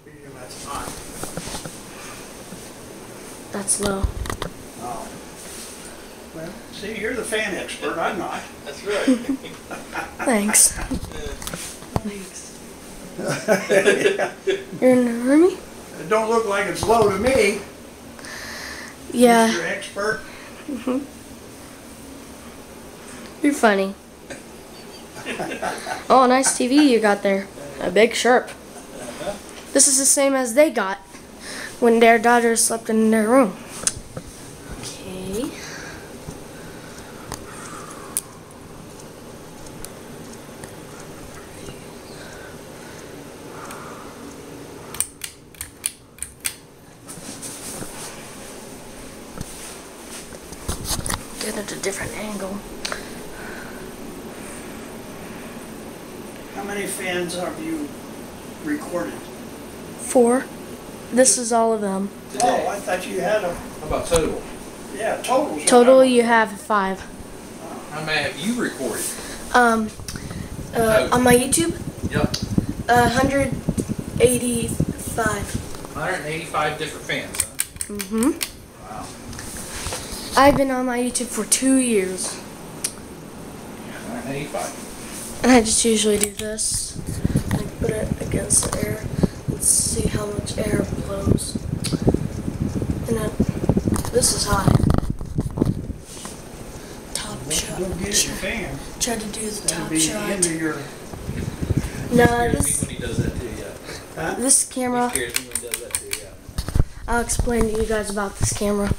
That's hot. That's low. Oh. Well, see, you're the fan expert. I'm not. That's right. Thanks. Thanks. You're in the army? It don't look like it's low to me. Yeah. Mr. Expert. You're funny. Oh, nice TV you got there. A big Sharp. This is the same as they got when their daughter slept in their room. Okay. Get at a different angle. How many fans have you recorded? 4. This is all of them. Oh, I thought you had a... How about total? Yeah, total. Total, you have 5. How many have you recorded? On my YouTube? Yep. 185. 185 different fans, huh? Mm-hmm. Wow. I've been on my YouTube for 2 years. 185. And I just usually do this. I put it against the air and see how much air blows. And then, this is high. Top shot. Don't get it, your fan. Try to do the That'll top be shot. into your... No, Scares this me when he does that too, yeah. Huh? this camera. He scares me when he does that too, yeah. I'll explain to you guys about this camera.